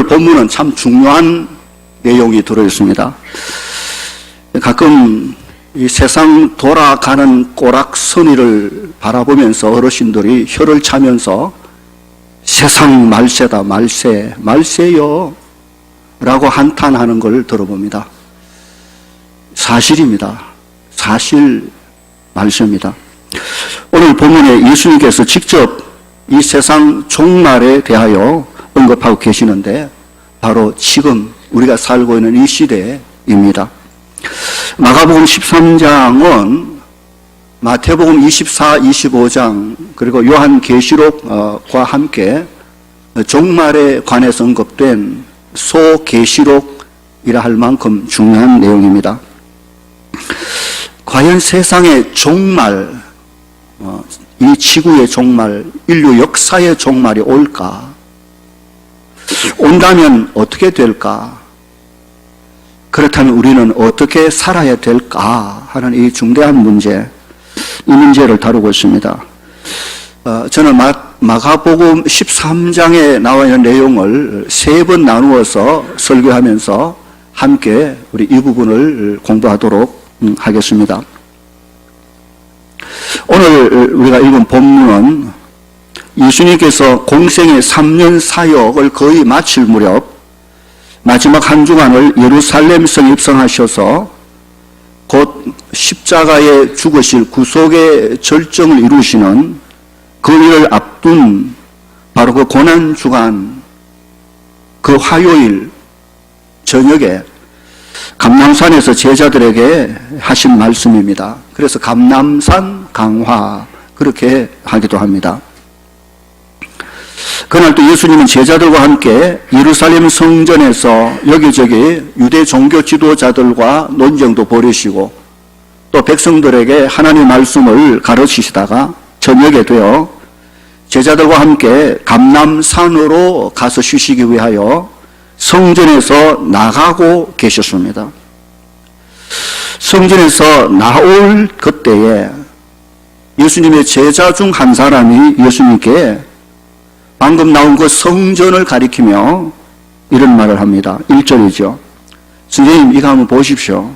오늘 본문은 참 중요한 내용이 들어있습니다. 가끔 이 세상 돌아가는 꼬락서니를 바라보면서 어르신들이 혀를 차면서 세상 말세다, 말세, 말세요 라고 한탄하는 걸 들어봅니다. 사실입니다. 사실 말세입니다. 오늘 본문에 예수님께서 직접 이 세상 종말에 대하여 언급하고 계시는데 바로 지금 우리가 살고 있는 이 시대입니다. 마가복음 13장은 마태복음 24, 25장 그리고 요한계시록과 함께 종말에 관해서 언급된 소계시록이라 할 만큼 중요한 내용입니다. 과연 세상의 종말, 이 지구의 종말, 인류 역사의 종말이 올까? 온다면 어떻게 될까? 그렇다면 우리는 어떻게 살아야 될까 하는 이 중대한 문제, 이 문제를 다루고 있습니다. 저는 마가복음 13장에 나와 있는 내용을 3번 나누어서 설교하면서 함께 우리 이 부분을 공부하도록 하겠습니다. 오늘 우리가 읽은 본문은 예수님께서 공생의 3년 사역을 거의 마칠 무렵 마지막 한 주간을 예루살렘 성에 입성하셔서 곧 십자가에 죽으실 구속의 절정을 이루시는 그 일을 앞둔 바로 그 고난주간, 그 화요일 저녁에 감람산에서 제자들에게 하신 말씀입니다. 그래서 감람산 강화 그렇게 하기도 합니다. 그날 또 예수님은 제자들과 함께 예루살렘 성전에서 여기저기 유대 종교 지도자들과 논쟁도 벌이시고 또 백성들에게 하나님의 말씀을 가르치시다가 저녁에 되어 제자들과 함께 감람산으로 가서 쉬시기 위하여 성전에서 나가고 계셨습니다. 성전에서 나올 그때에 예수님의 제자 중 한 사람이 예수님께 방금 나온 그 성전을 가리키며 이런 말을 합니다. 1절이죠. 선생님, 이거 한번 보십시오.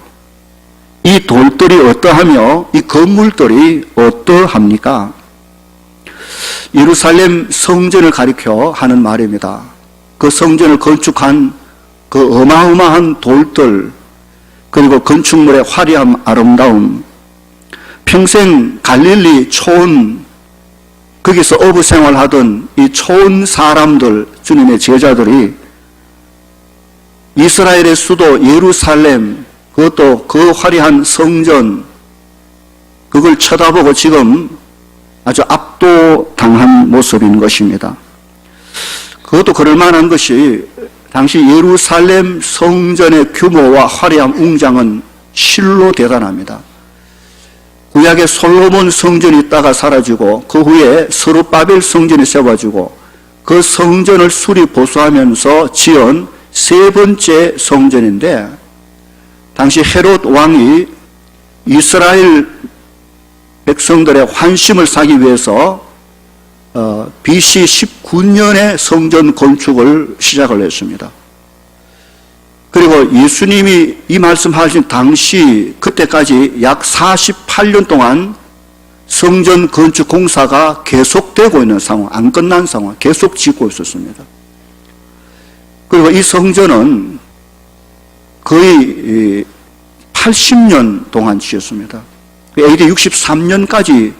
이 돌들이 어떠하며 이 건물들이 어떠합니까? 예루살렘 성전을 가리켜 하는 말입니다. 그 성전을 건축한 그 어마어마한 돌들, 그리고 건축물의 화려함, 아름다움, 평생 갈릴리 촌, 거기서 어부 생활하던 이 촌 사람들, 주님의 제자들이 이스라엘의 수도 예루살렘, 그것도 그 화려한 성전, 그걸 쳐다보고 지금 아주 압도당한 모습인 것입니다. 그것도 그럴 만한 것이 당시 예루살렘 성전의 규모와 화려한 웅장은 실로 대단합니다. 구약의 솔로몬 성전이 있다가 사라지고 그 후에 스룹바벨 성전이 세워지고 그 성전을 수리 보수하면서 지은 3번째 성전인데 당시 헤롯 왕이 이스라엘 백성들의 환심을 사기 위해서 BC 19년에 성전 건축을 시작을 했습니다. 그리고 예수님이 이 말씀하신 당시 그때까지 약 48년 동안 성전 건축 공사가 계속되고 있는 상황, 안 끝난 상황, 계속 짓고 있었습니다. 그리고 이 성전은 거의 80년 동안 지었습니다. AD 63년까지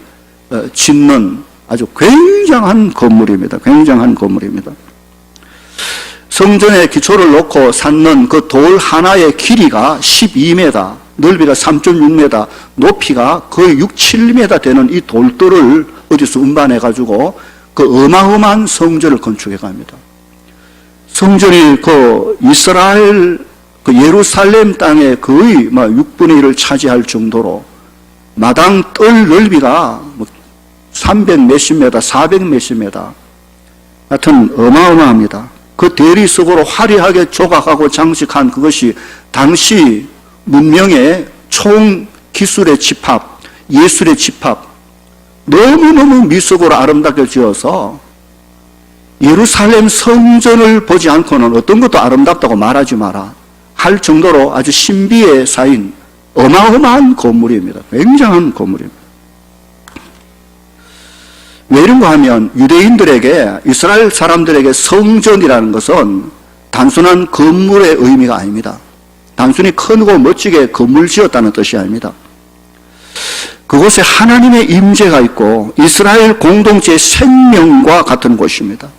짓는 아주 굉장한 건물입니다. 굉장한 건물입니다. 성전에 기초를 놓고 쌓는 그 돌 하나의 길이가 12m, 넓이가 3.6m, 높이가 거의 6, 7m 되는 이 돌들을 어디서 운반해가지고 그 어마어마한 성전을 건축해 갑니다. 성전이 그 이스라엘 그 예루살렘 땅의 거의 6분의 1을 차지할 정도로 마당 뜰 넓이가 300 몇십 메다, 400 몇십 메다 하여튼 어마어마합니다. 그 대리석으로 화려하게 조각하고 장식한 그것이 당시 문명의 총 기술의 집합, 예술의 집합, 너무너무 미석으로 아름답게 지어서 예루살렘 성전을 보지 않고는 어떤 것도 아름답다고 말하지 마라 할 정도로 아주 신비에 쌓인 어마어마한 건물입니다. 굉장한 건물입니다. 왜 이런가 하면 유대인들에게, 이스라엘 사람들에게 성전이라는 것은 단순한 건물의 의미가 아닙니다. 단순히 크고 멋지게 건물 지었다는 뜻이 아닙니다. 그곳에 하나님의 임재가 있고 이스라엘 공동체의 생명과 같은 곳입니다.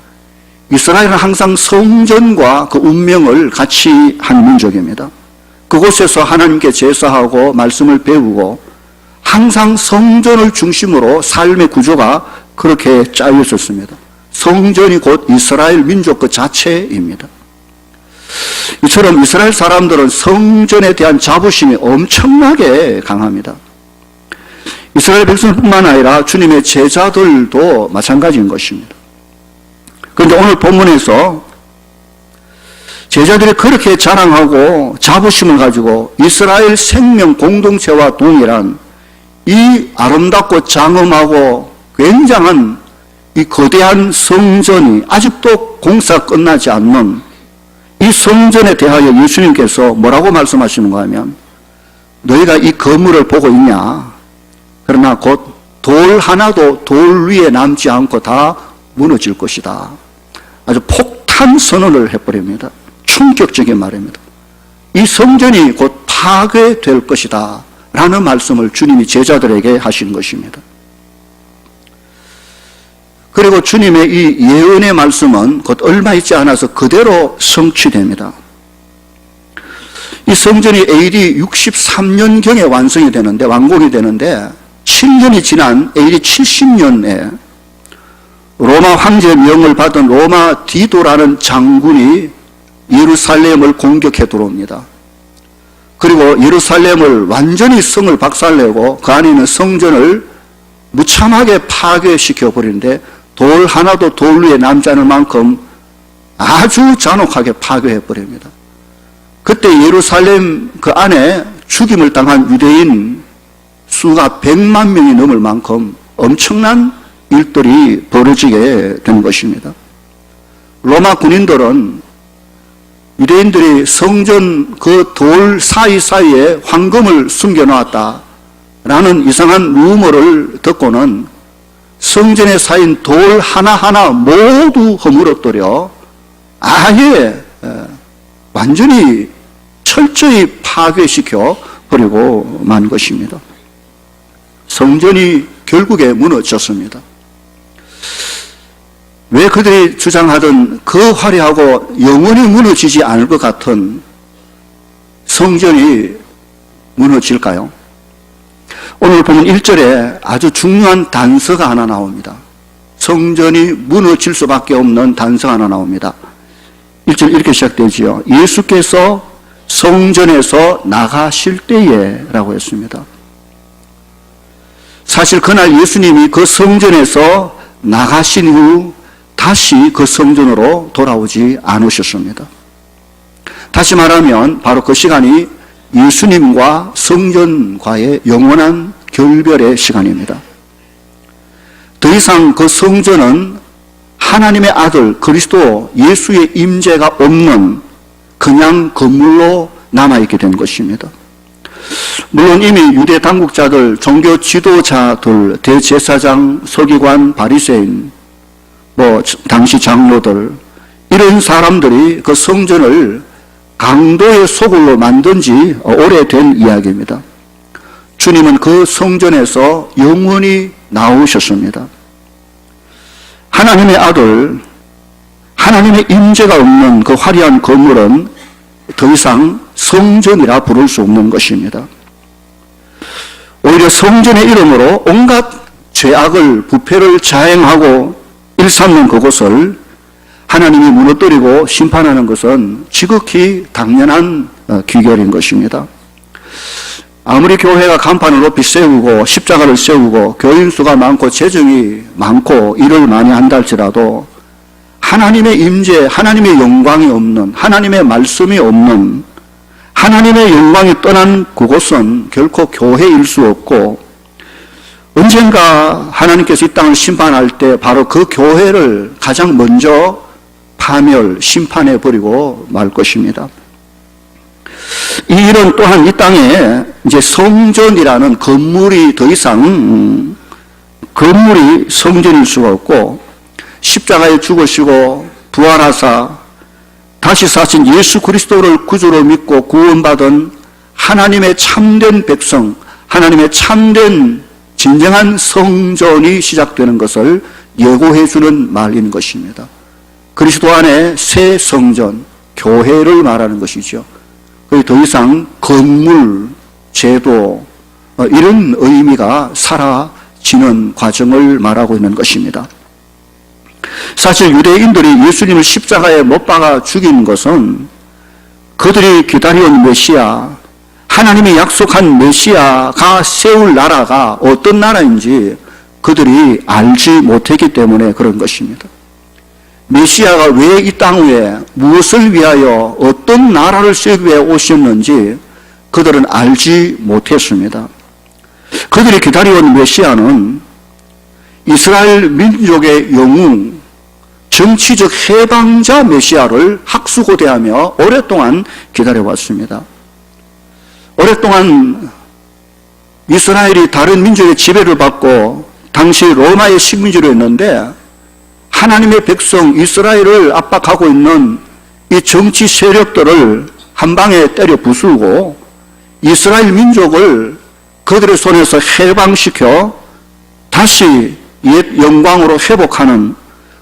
이스라엘은 항상 성전과 그 운명을 같이 한 민족입니다. 그곳에서 하나님께 제사하고 말씀을 배우고 항상 성전을 중심으로 삶의 구조가 그렇게 짜여 있었습니다. 성전이 곧 이스라엘 민족 그 자체입니다. 이처럼 이스라엘 사람들은 성전에 대한 자부심이 엄청나게 강합니다. 이스라엘 백성뿐만 아니라 주님의 제자들도 마찬가지인 것입니다. 그런데 오늘 본문에서 제자들이 그렇게 자랑하고 자부심을 가지고 이스라엘 생명 공동체와 동일한 이 아름답고 장엄하고 굉장한 이 거대한 성전이 아직도 공사 끝나지 않는 이 성전에 대하여 예수님께서 뭐라고 말씀하시는가 하면 너희가 이 건물을 보고 있냐? 그러나 곧 돌 하나도 돌 위에 남지 않고 다 무너질 것이다. 아주 폭탄 선언을 해버립니다. 충격적인 말입니다. 이 성전이 곧 파괴될 것이다 라는 말씀을 주님이 제자들에게 하신 것입니다. 그리고 주님의 이 예언의 말씀은 곧 얼마 있지 않아서 그대로 성취됩니다. 이 성전이 AD 63년경에 완성이 되는데, 완공이 되는데 7년이 지난 AD 70년에 로마 황제의 명을 받은 로마 디도라는 장군이 예루살렘을 공격해 들어옵니다. 그리고 예루살렘을 완전히 성을 박살내고 그 안에 있는 성전을 무참하게 파괴시켜 버리는데 돌 하나도 돌 위에 남지 않을 만큼 아주 잔혹하게 파괴해 버립니다. 그때 예루살렘 그 안에 죽임을 당한 유대인 수가 100만 명이 넘을 만큼 엄청난 일들이 벌어지게 된 것입니다. 로마 군인들은 유대인들이 성전 그 돌 사이사이에 황금을 숨겨놓았다라는 이상한 루머를 듣고는 성전에 쌓인 돌 하나하나 모두 허물어뜨려 아예 완전히 철저히 파괴시켜 버리고 만 것입니다. 성전이 결국에 무너졌습니다. 왜 그들이 주장하던 그 화려하고 영원히 무너지지 않을 것 같은 성전이 무너질까요? 오늘 보면 1절에 아주 중요한 단서가 하나 나옵니다. 성전이 무너질 수밖에 없는 단서가 하나 나옵니다. 1절 이렇게 시작되지요. 예수께서 성전에서 나가실 때에 라고 했습니다. 사실 그날 예수님이 그 성전에서 나가신 후 다시 그 성전으로 돌아오지 않으셨습니다. 다시 말하면 바로 그 시간이 예수님과 성전과의 영원한 결별의 시간입니다. 더 이상 그 성전은 하나님의 아들 그리스도 예수의 임재가 없는 그냥 건물로 남아있게 된 것입니다. 물론 이미 유대 당국자들, 종교 지도자들, 대제사장, 서기관, 바리새인, 당시 장로들, 이런 사람들이 그 성전을 강도의 소굴로 만든 지 오래된 이야기입니다. 주님은 그 성전에서 영원히 나오셨습니다. 하나님의 아들, 하나님의 임재가 없는 그 화려한 건물은 더 이상 성전이라 부를 수 없는 것입니다. 오히려 성전의 이름으로 온갖 죄악을, 부패를 자행하고 일삼는 그곳을 하나님이 무너뜨리고 심판하는 것은 지극히 당연한 귀결인 것입니다. 아무리 교회가 간판을 높이 세우고 십자가를 세우고 교인 수가 많고 재정이 많고 일을 많이 한다 할지라도 하나님의 임재, 하나님의 영광이 없는, 하나님의 말씀이 없는, 하나님의 영광이 떠난 그곳은 결코 교회일 수 없고 언젠가 하나님께서 이 땅을 심판할 때 바로 그 교회를 가장 먼저 파멸, 심판해버리고 말 것입니다. 이 일은 또한 이 땅에 이제 성전이라는 건물이 더 이상 건물이 성전일 수가 없고, 십자가에 죽으시고 부활하사 다시 사신 예수 그리스도를 구주로 믿고 구원받은 하나님의 참된 백성, 하나님의 참된 진정한 성전이 시작되는 것을 예고해 주는 말인 것입니다. 그리스도 안에 새 성전, 교회를 말하는 것이죠. 더 이상 건물, 제도 이런 의미가 사라지는 과정을 말하고 있는 것입니다. 사실 유대인들이 예수님을 십자가에 못 박아 죽인 것은 그들이 기다려온 메시아, 하나님이 약속한 메시아가 세울 나라가 어떤 나라인지 그들이 알지 못했기 때문에 그런 것입니다. 메시아가 왜 이 땅 위에 무엇을 위하여 어떤 나라를 세우기 위해 오셨는지 그들은 알지 못했습니다. 그들이 기다려온 메시아는 이스라엘 민족의 영웅, 정치적 해방자 메시아를 학수고대하며 오랫동안 기다려왔습니다. 오랫동안 이스라엘이 다른 민족의 지배를 받고 당시 로마의 식민지로였는데, 하나님의 백성 이스라엘을 압박하고 있는 이 정치 세력들을 한 방에 때려 부수고 이스라엘 민족을 그들의 손에서 해방시켜 다시 옛 영광으로 회복하는,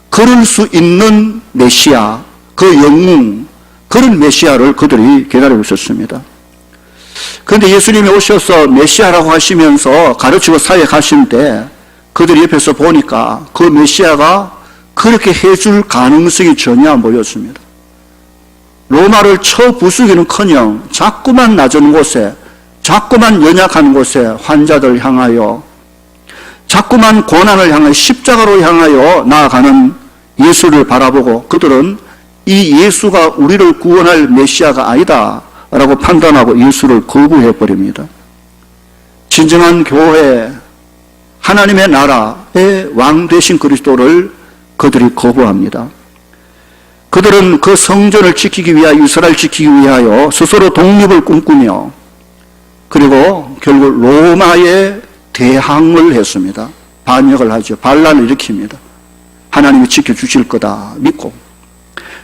그럴 수 있는 메시아, 그 영웅, 그런 메시아를 그들이 기다리고 있었습니다. 그런데 예수님이 오셔서 메시아라고 하시면서 가르치고 사역하실 때 그들이 옆에서 보니까 그 메시아가 그렇게 해줄 가능성이 전혀 안 보였습니다. 로마를 쳐 부수기는커녕 자꾸만 낮은 곳에, 자꾸만 연약한 곳에 환자들 향하여, 자꾸만 고난을 향하여 십자가로 향하여 나아가는 예수를 바라보고 그들은 이 예수가 우리를 구원할 메시아가 아니다 라고 판단하고 예수를 거부해버립니다. 진정한 교회, 하나님의 나라의 왕 되신 그리스도를 그들이 거부합니다. 그들은 그 성전을 지키기 위하여, 이스라엘을 지키기 위하여 스스로 독립을 꿈꾸며, 그리고 결국 로마에 대항을 했습니다. 반역을 하죠. 반란을 일으킵니다. 하나님이 지켜주실 거다 믿고.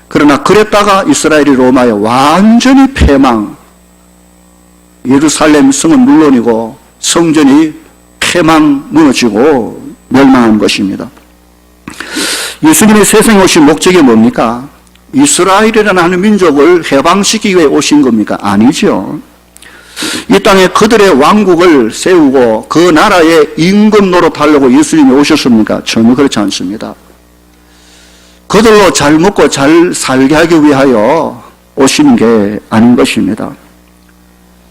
그러나 그랬다가 이스라엘이 로마에 완전히 패망, 예루살렘 성은 물론이고 성전이 패망 무너지고 멸망한 것입니다. 예수님의 세상에 오신 목적이 뭡니까? 이스라엘이라는 하는 민족을 해방시키기 위해 오신 겁니까? 아니죠. 이 땅에 그들의 왕국을 세우고 그 나라의 임금 노릇하려고 예수님이 오셨습니까? 전혀 그렇지 않습니다. 그들로 잘 먹고 잘 살게 하기 위하여 오시는 게 아닌 것입니다.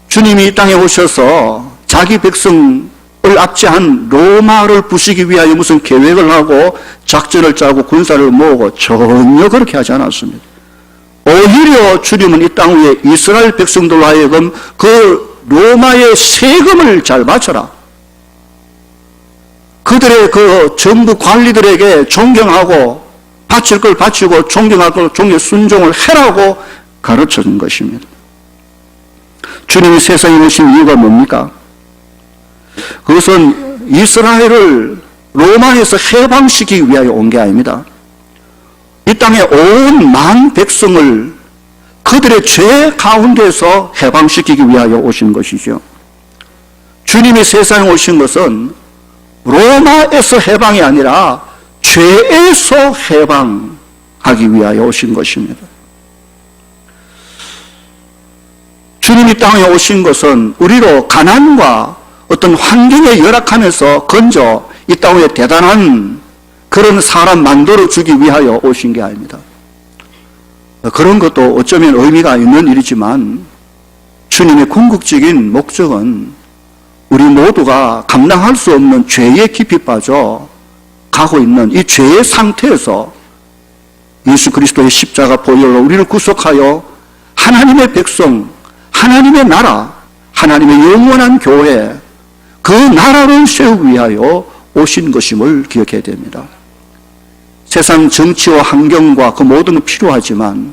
주님이 이 땅에 오셔서 자기 백성을 압제한 로마를 부수기 위하여 무슨 계획을 하고 작전을 짜고 군사를 모으고 전혀 그렇게 하지 않았습니다. 오히려 주님은 이 땅 위에 이스라엘 백성들로 하여금 그 로마의 세금을 잘 바쳐라, 그들의 그 정부 관리들에게 존경하고 바칠 걸 바치고 존경할 걸 존경, 순종을 해라고 가르쳐 준 것입니다. 주님이 세상에 오신 이유가 뭡니까? 그것은 이스라엘을 로마에서 해방시키기 위하여 온 게 아닙니다. 이 땅의 온 만 백성을 그들의 죄 가운데서 해방시키기 위하여 오신 것이죠. 주님이 세상에 오신 것은 로마에서 해방이 아니라 죄에서 해방하기 위하여 오신 것입니다. 주님이 땅에 오신 것은 우리로 가난과 어떤 환경에 열악하면서 건져 이 땅에 대단한 그런 사람 만들어주기 위하여 오신 게 아닙니다. 그런 것도 어쩌면 의미가 있는 일이지만 주님의 궁극적인 목적은 우리 모두가 감당할 수 없는 죄에 깊이 빠져 가고 있는 이 죄의 상태에서 예수 그리스도의 십자가 보혈로 우리를 구속하여 하나님의 백성, 하나님의 나라, 하나님의 영원한 교회, 그 나라를 세우기 위하여 오신 것임을 기억해야 됩니다. 세상 정치와 환경과 그 모든 건 필요하지만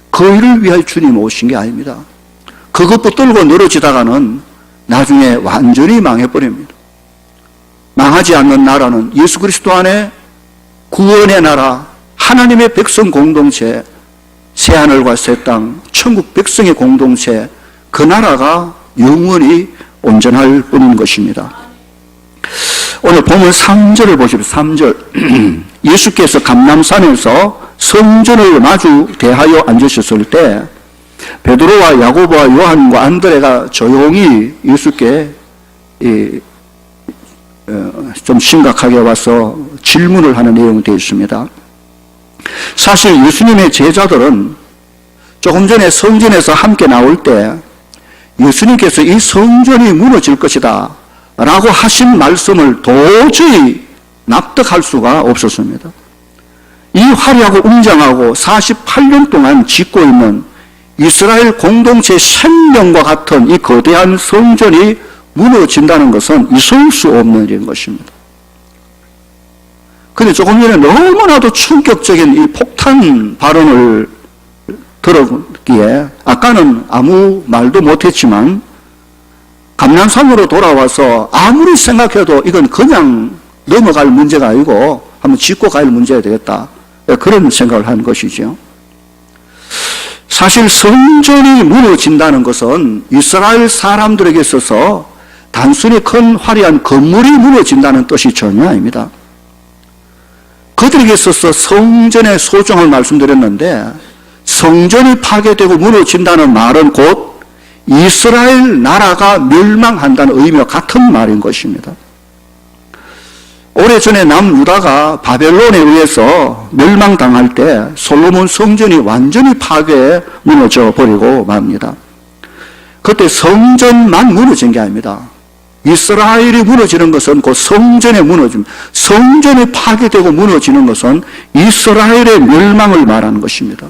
그 일을 위하여 주님 오신 게 아닙니다. 그것 붙들고 늘어지다가는 나중에 완전히 망해버립니다. 망하지 않는 나라는 예수 그리스도 안에 구원의 나라, 하나님의 백성 공동체, 새하늘과 새 땅, 천국 백성의 공동체, 그 나라가 영원히 온전할 뿐인 것입니다. 오늘 보면 3절을 보십시오. 3절. 예수께서 감람산에서 성전을 마주 대하여 앉으셨을 때 베드로와 야고보와 요한과 안드레가 조용히 예수께 좀 심각하게 와서 질문을 하는 내용이 되어 있습니다. 사실 예수님의 제자들은 조금 전에 성전에서 함께 나올 때 예수님께서 이 성전이 무너질 것이다 라고 하신 말씀을 도저히 납득할 수가 없었습니다. 이 화려하고 웅장하고 48년 동안 짓고 있는 이스라엘 공동체의 생명과 같은 이 거대한 성전이 무너진다는 것은 있을 수 없는 일인 것입니다. 그런데 조금 전에 너무나도 충격적인 이 폭탄 발언을 들었기에 아까는 아무 말도 못했지만 감람산으로 돌아와서 아무리 생각해도 이건 그냥 넘어갈 문제가 아니고 한번 짚고 갈 문제가 되겠다. 그런 생각을 한 것이죠. 사실 성전이 무너진다는 것은 이스라엘 사람들에게 있어서 단순히 큰 화려한 건물이 무너진다는 뜻이 전혀 아닙니다. 그들에게 있어서 성전의 소중함을 말씀드렸는데 성전이 파괴되고 무너진다는 말은 곧 이스라엘 나라가 멸망한다는 의미와 같은 말인 것입니다. 오래전에 남유다가 바벨론에 의해서 멸망당할 때 솔로몬 성전이 완전히 파괴해 무너져 버리고 맙니다. 그때 성전만 무너진 게 아닙니다. 이스라엘이 무너지는 것은 곧 성전의 무너짐, 성전이 파괴되고 무너지는 것은 이스라엘의 멸망을 말하는 것입니다.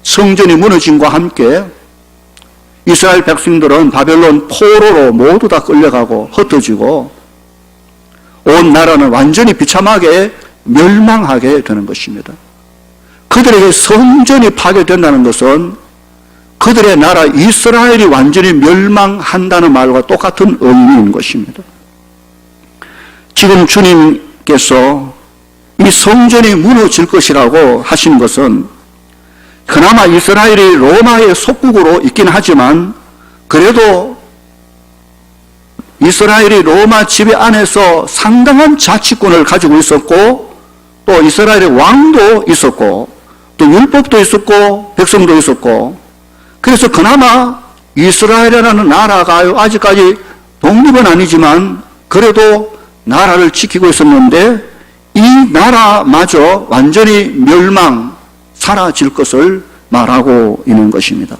성전이 무너짐과 함께 이스라엘 백성들은 바벨론 포로로 모두 다 끌려가고 흩어지고 온 나라는 완전히 비참하게 멸망하게 되는 것입니다. 그들에게 성전이 파괴된다는 것은 그들의 나라 이스라엘이 완전히 멸망한다는 말과 똑같은 의미인 것입니다. 지금 주님께서 이 성전이 무너질 것이라고 하신 것은 그나마 이스라엘이 로마의 속국으로 있긴 하지만 그래도 이스라엘이 로마 지배 안에서 상당한 자치권을 가지고 있었고 또 이스라엘의 왕도 있었고 또 율법도 있었고 백성도 있었고 그래서 그나마 이스라엘이라는 나라가 아직까지 독립은 아니지만 그래도 나라를 지키고 있었는데 이 나라마저 완전히 멸망, 사라질 것을 말하고 있는 것입니다.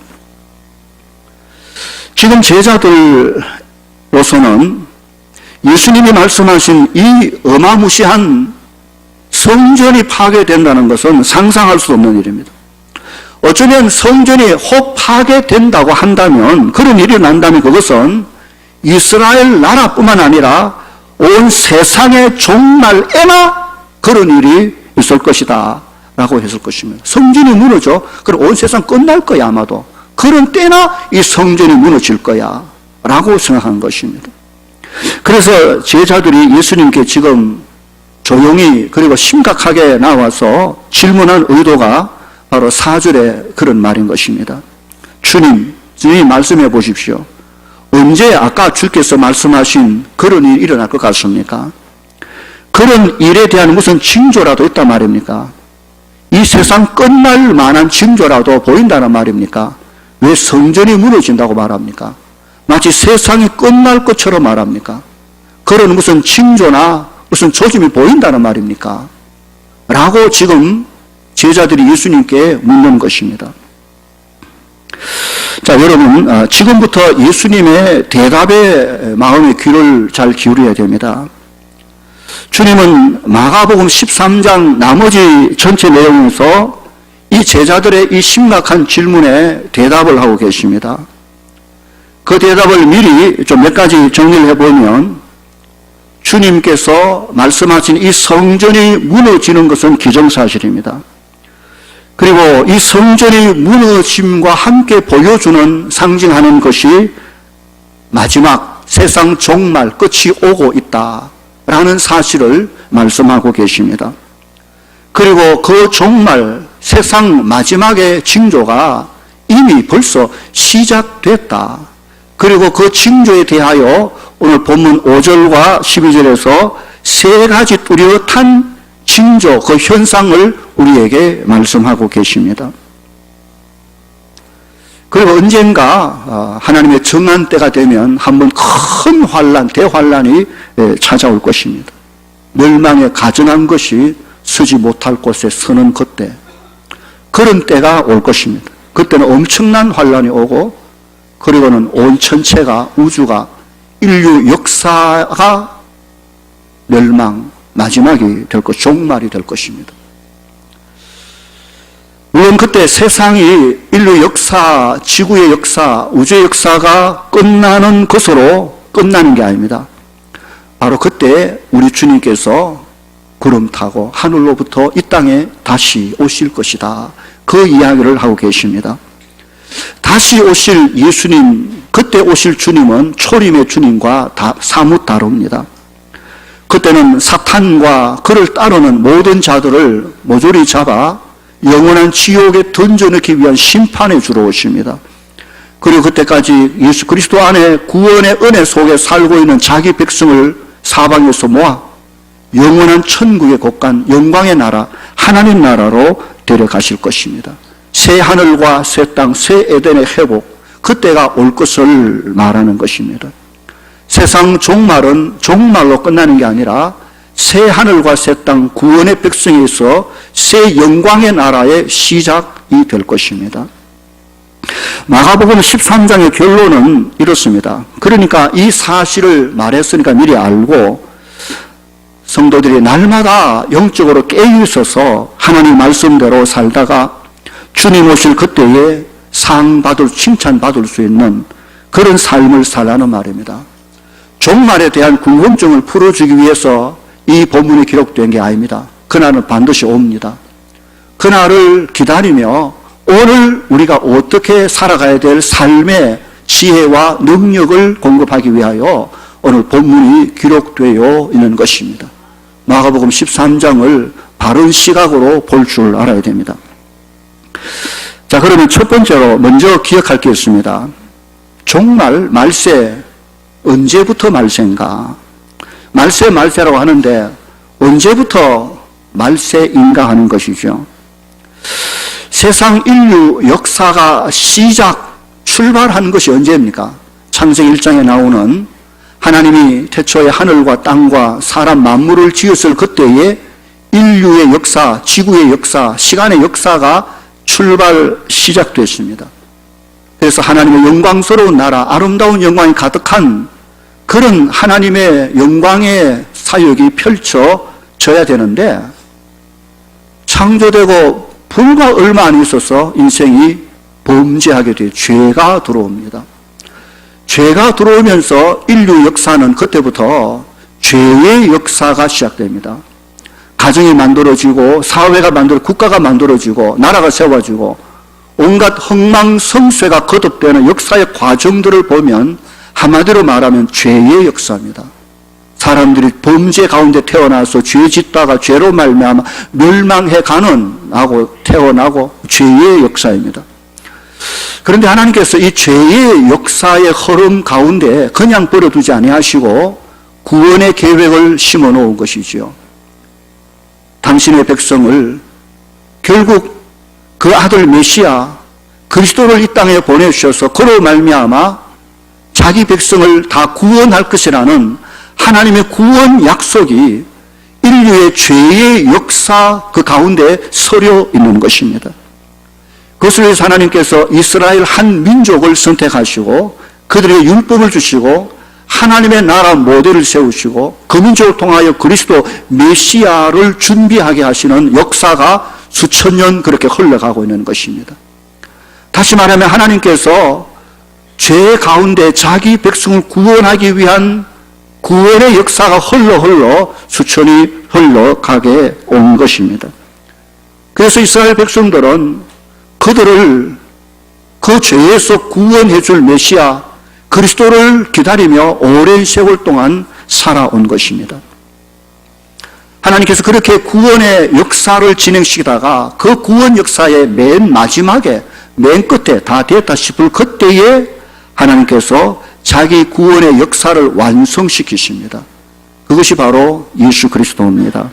지금 제자들로서는 예수님이 말씀하신 이 어마무시한 성전이 파괴된다는 것은 상상할 수 없는 일입니다. 어쩌면 성전이 혹 파괴된다고 한다면 그런 일이 난다면 그것은 이스라엘 나라뿐만 아니라 온 세상의 종말에나 그런 일이 있을 것이다 라고 했을 것입니다. 성전이 무너져 그럼 온 세상 끝날 거야 아마도. 그런 때나 이 성전이 무너질 거야 라고 생각한 것입니다. 그래서 제자들이 예수님께 지금 조용히 그리고 심각하게 나와서 질문한 의도가 바로 4절에 그런 말인 것입니다. 주님이 말씀해 보십시오. 언제 아까 주께서 말씀하신 그런 일이 일어날 것 같습니까? 그런 일에 대한 무슨 징조라도 있단 말입니까? 이 세상 끝날 만한 징조라도 보인다는 말입니까? 왜 성전이 무너진다고 말합니까? 마치 세상이 끝날 것처럼 말합니까? 그런 무슨 징조나 무슨 조짐이 보인다는 말입니까? 라고 지금 제자들이 예수님께 묻는 것입니다. 자, 여러분, 지금부터 예수님의 대답에 마음의 귀를 잘 기울여야 됩니다. 주님은 마가복음 13장 나머지 전체 내용에서 이 제자들의 이 심각한 질문에 대답을 하고 계십니다. 그 대답을 미리 좀 몇 가지 정리를 해보면 주님께서 말씀하신 이 성전이 무너지는 것은 기정사실입니다. 그리고 이 성전이 무너짐과 함께 보여주는 상징하는 것이 마지막 세상 종말 끝이 오고 있다라는 사실을 말씀하고 계십니다. 그리고 그 종말 세상 마지막의 징조가 이미 벌써 시작됐다. 그리고 그 징조에 대하여 오늘 본문 5절과 12절에서 세 가지 뚜렷한 징조, 그 현상을 우리에게 말씀하고 계십니다. 그리고 언젠가 하나님의 정한 때가 되면 한번 큰 환란, 대환란이 찾아올 것입니다. 멸망에 가증한 것이 서지 못할 곳에 서는 그때, 그런 때가 올 것입니다. 그때는 엄청난 환란이 오고, 그리고는 온 천체가, 우주가, 인류 역사가 멸망, 마지막이 될 것, 종말이 될 것입니다. 물론 그때 세상이 인류 역사, 지구의 역사, 우주의 역사가 끝나는 것으로 끝나는 게 아닙니다. 바로 그때 우리 주님께서 구름 타고 하늘로부터 이 땅에 다시 오실 것이다. 그 이야기를 하고 계십니다. 다시 오실 예수님, 그때 오실 주님은 초림의 주님과 사뭇 다릅니다. 그때는 사탄과 그를 따르는 모든 자들을 모조리 잡아 영원한 지옥에 던져넣기 위한 심판의 주로 오십니다. 그리고 그때까지 예수 그리스도 안에 구원의 은혜 속에 살고 있는 자기 백성을 사방에서 모아 영원한 천국의 곳간 영광의 나라, 하나님 나라로 데려가실 것입니다. 새 하늘과 새 땅, 새 에덴의 회복, 그때가 올 것을 말하는 것입니다. 세상 종말은 종말로 끝나는 게 아니라 새 하늘과 새 땅, 구원의 백성에서 새 영광의 나라의 시작이 될 것입니다. 마가복음 13장의 결론은 이렇습니다. 그러니까 이 사실을 말했으니까 미리 알고 성도들이 날마다 영적으로 깨어있어서 하나님 말씀대로 살다가 주님 오실 그때에 상받을, 칭찬받을 수 있는 그런 삶을 살라는 말입니다. 종말에 대한 궁금증을 풀어주기 위해서 이 본문이 기록된 게 아닙니다. 그날은 반드시 옵니다. 그날을 기다리며 오늘 우리가 어떻게 살아가야 될 삶의 지혜와 능력을 공급하기 위하여 오늘 본문이 기록되어 있는 것입니다. 마가복음 13장을 바른 시각으로 볼 줄 알아야 됩니다. 자, 그러면 첫 번째로 먼저 기억할 게 있습니다. 종말, 말세, 언제부터 말세인가? 말세라고 하는데 언제부터 말세인가 하는 것이죠. 세상 인류 역사가 출발한 것이 언제입니까? 창세기 1장에 나오는 하나님이 태초에 하늘과 땅과 사람 만물을 지었을 그때에 인류의 역사, 지구의 역사, 시간의 역사가 시작됐습니다. 그래서 하나님의 영광스러운 나라, 아름다운 영광이 가득한 그런 하나님의 영광의 사역이 펼쳐져야 되는데 창조되고 불과 얼마 안 있어서 인생이 범죄하게 돼요. 죄가 들어옵니다. 죄가 들어오면서 인류 역사는 그때부터 죄의 역사가 시작됩니다. 가정이 만들어지고 사회가 국가가 만들어지고 나라가 세워지고 온갖 흥망성쇠가 거듭되는 역사의 과정들을 보면 한마디로 말하면 죄의 역사입니다. 사람들이 범죄 가운데 태어나서 죄 짓다가 죄로 말미암아 멸망해가는 하고 태어나고 죄의 역사입니다. 그런데 하나님께서 이 죄의 역사의 흐름 가운데 그냥 버려두지 아니하시고 구원의 계획을 심어 놓은 것이죠. 당신의 백성을 결국 그 아들 메시아 그리스도를 이 땅에 보내주셔서 그로 말미암아 자기 백성을 다 구원할 것이라는 하나님의 구원 약속이 인류의 죄의 역사 그 가운데 서려 있는 것입니다. 그것을 위해서 하나님께서 이스라엘 한 민족을 선택하시고 그들에게 율법을 주시고 하나님의 나라 모델을 세우시고 그 민족을 통하여 그리스도 메시아를 준비하게 하시는 역사가 수천 년 그렇게 흘러가고 있는 것입니다. 다시 말하면 하나님께서 죄 가운데 자기 백성을 구원하기 위한 구원의 역사가 흘러 수천이 흘러가게 온 것입니다. 그래서 이스라엘 백성들은 그들을 그 죄에서 구원해 줄 메시아 그리스도를 기다리며 오랜 세월 동안 살아온 것입니다. 하나님께서 그렇게 구원의 역사를 진행시키다가 그 구원 역사의 맨 마지막에 맨 끝에 다 됐다 싶을 그때에 하나님께서 자기 구원의 역사를 완성시키십니다. 그것이 바로 예수 그리스도입니다.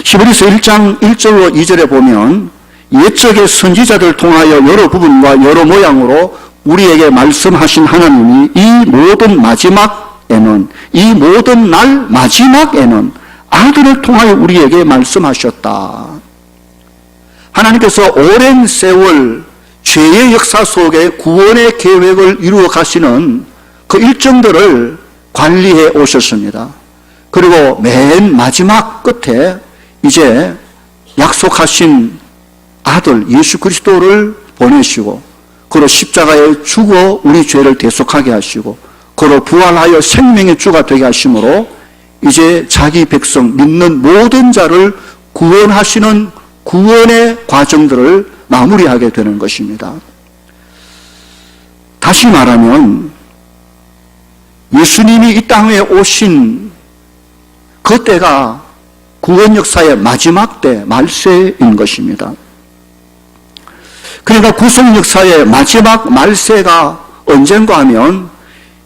히브리서 1장 1절로 2절에 보면 옛적의 선지자들 통하여 여러 부분과 여러 모양으로 우리에게 말씀하신 하나님이 이 모든 날 마지막에는 아들을 통하여 우리에게 말씀하셨다. 하나님께서 오랜 세월 죄의 역사 속에 구원의 계획을 이루어 가시는 그 일정들을 관리해 오셨습니다. 그리고 맨 마지막 끝에 이제 약속하신 아들 예수 그리스도를 보내시고 그로 십자가에 죽어 우리 죄를 대속하게 하시고 그로 부활하여 생명의 주가 되게 하심으로 이제 자기 백성 믿는 모든 자를 구원하시는 구원의 과정들을 마무리하게 되는 것입니다. 다시 말하면 예수님이 이 땅에 오신 그 때가 구원 역사의 마지막 때 말세인 것입니다. 그러니까 구속 역사의 마지막 말세가 언젠가 하면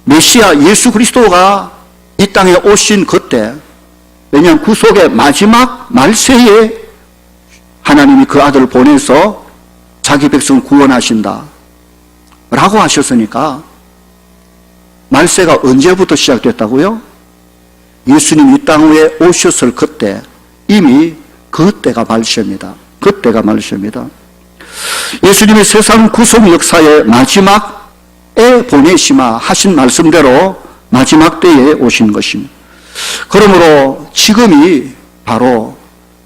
메시아 예수 그리스도가 이 땅에 오신 그때, 왜냐하면 구속의 마지막 말세에 하나님이 그 아들을 보내서 자기 백성을 구원하신다 라고 하셨으니까 말세가 언제부터 시작됐다고요? 예수님 이 땅에 오셨을 그때, 이미 그때가 말세입니다. 그때가 말세입니다. 예수님이 세상 구속 역사의 마지막에 보내시마 하신 말씀대로 마지막 때에 오신 것입니다. 그러므로 지금이 바로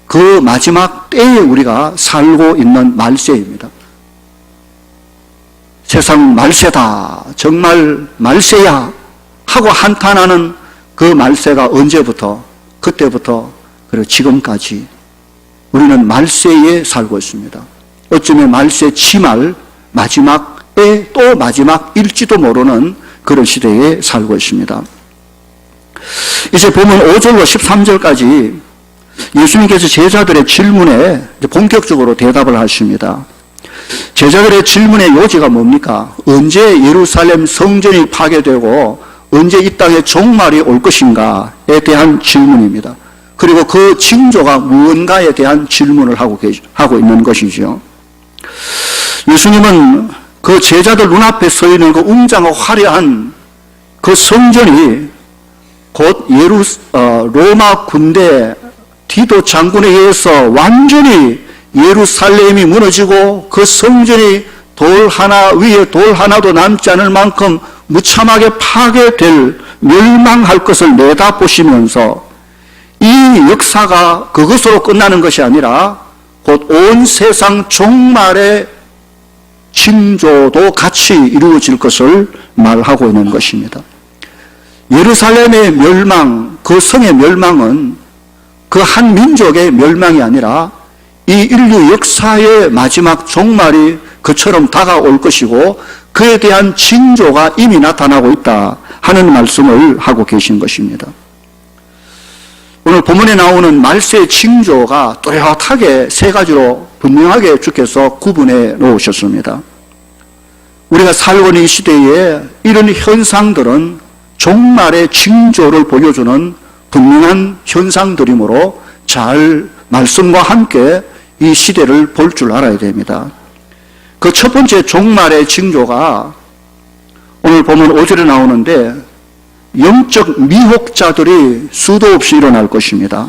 그 마지막 때에 우리가 살고 있는 말세입니다. 세상 말세다, 정말 말세야 하고 한탄하는 그 말세가 언제부터, 그때부터 그리고 지금까지 우리는 말세에 살고 있습니다. 어쩌면 말세 치말 마지막에 또 마지막일지도 모르는 그런 시대에 살고 있습니다. 이제 보면 5절로 13절까지 예수님께서 제자들의 질문에 본격적으로 대답을 하십니다. 제자들의 질문의 요지가 뭡니까? 언제 예루살렘 성전이 파괴되고 언제 이 땅에 종말이 올 것인가에 대한 질문입니다. 그리고 그 징조가 무언가에 대한 질문을 하고 있는 것이죠. 예수님은 그 제자들 눈앞에 서 있는 그 웅장하고 화려한 그 성전이 곧 로마 군대 디도 장군에 의해서 완전히 예루살렘이 무너지고 그 성전이 돌 하나 위에 돌 하나도 남지 않을 만큼 무참하게 파괴될 멸망할 것을 내다보시면서 이 역사가 그것으로 끝나는 것이 아니라 곧 온 세상 종말의 징조도 같이 이루어질 것을 말하고 있는 것입니다. 예루살렘의 멸망, 그 성의 멸망은 그 한 민족의 멸망이 아니라 이 인류 역사의 마지막 종말이 그처럼 다가올 것이고 그에 대한 징조가 이미 나타나고 있다 하는 말씀을 하고 계신 것입니다. 오늘 본문에 나오는 말세의 징조가 뚜렷하게 세 가지로 분명하게 주께서 구분해 놓으셨습니다. 우리가 살고 있는 이 시대에 이런 현상들은 종말의 징조를 보여주는 분명한 현상들이므로 잘 말씀과 함께 이 시대를 볼 줄 알아야 됩니다. 그 첫 번째 종말의 징조가 오늘 보면 5절에 나오는데 영적 미혹자들이 수도 없이 일어날 것입니다.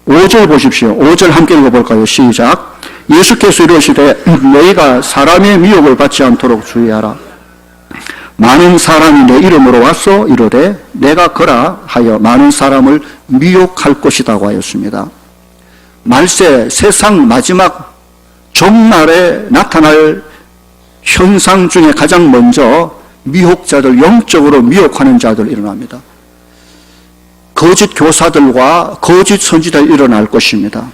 5절 보십시오. 5절 함께 읽어볼까요? 시작. 예수께서 이르시되 너희가 사람의 미혹을 받지 않도록 주의하라. 많은 사람이 내 이름으로 와서 이르되 내가 거라 하여 많은 사람을 미혹할 것이라고 하였습니다. 말세 세상 마지막 종말에 나타날 현상 중에 가장 먼저 미혹자들, 영적으로 미혹하는 자들 일어납니다. 거짓 교사들과 거짓 선지자들이 일어날 것입니다.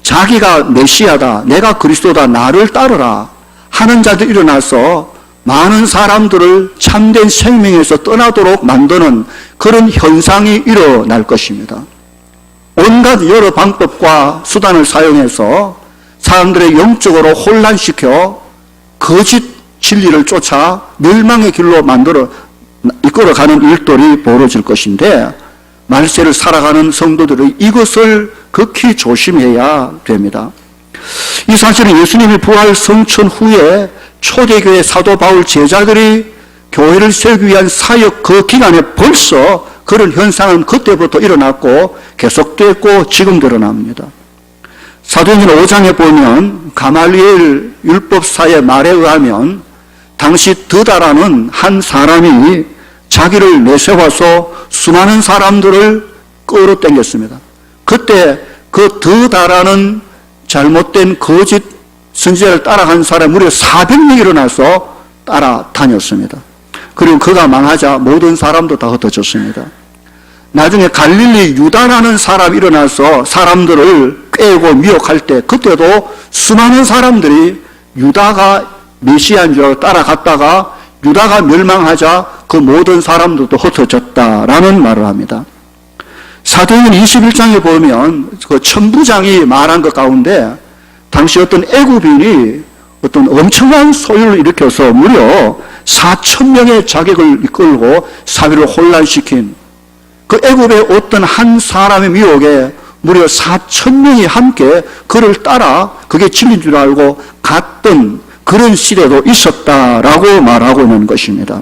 자기가 메시아다, 내가 그리스도다, 나를 따르라 하는 자들이 일어나서 많은 사람들을 참된 생명에서 떠나도록 만드는 그런 현상이 일어날 것입니다. 온갖 여러 방법과 수단을 사용해서 사람들의 영적으로 혼란시켜 거짓 진리를 쫓아 멸망의 길로 이끌어가는 일들이 벌어질 것인데, 말세를 살아가는 성도들이 이것을 극히 조심해야 됩니다. 이 사실은 예수님이 부활 성천 후에 초대교회 사도 바울 제자들이 교회를 세우기 위한 사역 그 기간에 벌써 그런 현상은 그때부터 일어났고 계속됐고 지금도 일어납니다. 사도행전 5장에 보면 가말리엘 율법사의 말에 의하면 당시 드다라는 한 사람이 자기를 내세워서 수많은 사람들을 끌어당겼습니다. 그때 그 드다라는 잘못된 거짓 선지자를 따라간 사람이 무려 400명이 일어나서 따라다녔습니다. 그리고 그가 망하자 모든 사람도 다 흩어졌습니다. 나중에 갈릴리 유다라는 사람이 일어나서 사람들을 꾀고 미혹할 때 그때도 수많은 사람들이 유다가 메시아인 줄 알고 따라갔다가 유다가 멸망하자 그 모든 사람들도 흩어졌다라는 말을 합니다. 사도행전 21장에 보면 그 천부장이 말한 것 가운데 당시 어떤 애굽인이 어떤 엄청난 소유를 일으켜서 무려 4,000명의 자객을 이끌고 사회를 혼란시킨 그 애굽의 어떤 한 사람의 미혹에 무려 4,000명이 함께 그를 따라 그게 진리인 줄 알고 갔던 그런 시대도 있었다라고 말하고 있는 것입니다.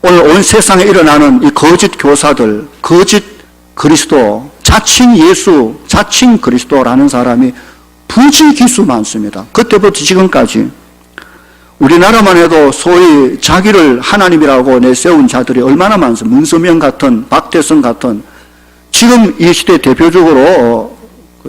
오늘 온 세상에 일어나는 이 거짓 교사들, 거짓 그리스도, 자칭 예수, 자칭 그리스도라는 사람이 부지기수 많습니다. 그때부터 지금까지 우리나라만 해도 소위 자기를 하나님이라고 내세운 자들이 얼마나 많습니까? 문서명 같은, 박대성 같은, 지금 이 시대 대표적으로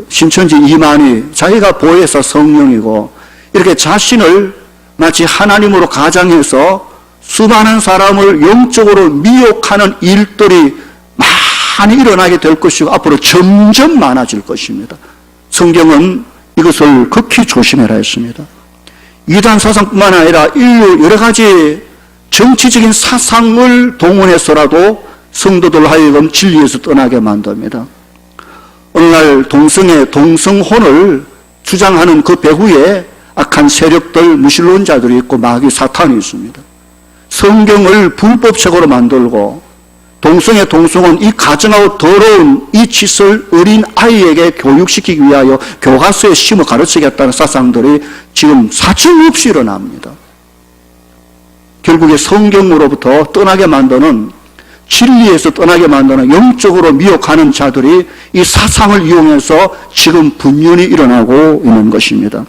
신천지 이만희, 자기가 보혜사 성령이고 이렇게 자신을 마치 하나님으로 가장해서 수많은 사람을 영적으로 미혹하는 일들이 많이 일어나게 될 것이고 앞으로 점점 많아질 것입니다. 성경은 이것을 극히 조심해라 했습니다. 이단 사상뿐만 아니라 인류 여러 가지 정치적인 사상을 동원해서라도 성도들 하여금 진리에서 떠나게 만듭니다. 오늘날 동성애, 동성혼을 주장하는 그 배후에 악한 세력들, 무신론자들이 있고 마귀 사탄이 있습니다. 성경을 불법적으로 만들고 동성애, 동성혼 이 가증하고 더러운 이 짓을 어린 아이에게 교육시키기 위하여 교과서에 심어 가르치겠다는 사상들이 지금 사침없이 일어납니다. 결국에 성경으로부터 떠나게 만드는, 진리에서 떠나게 만드는, 영적으로 미혹하는 자들이 이 사상을 이용해서 지금 분연히 일어나고 있는 것입니다.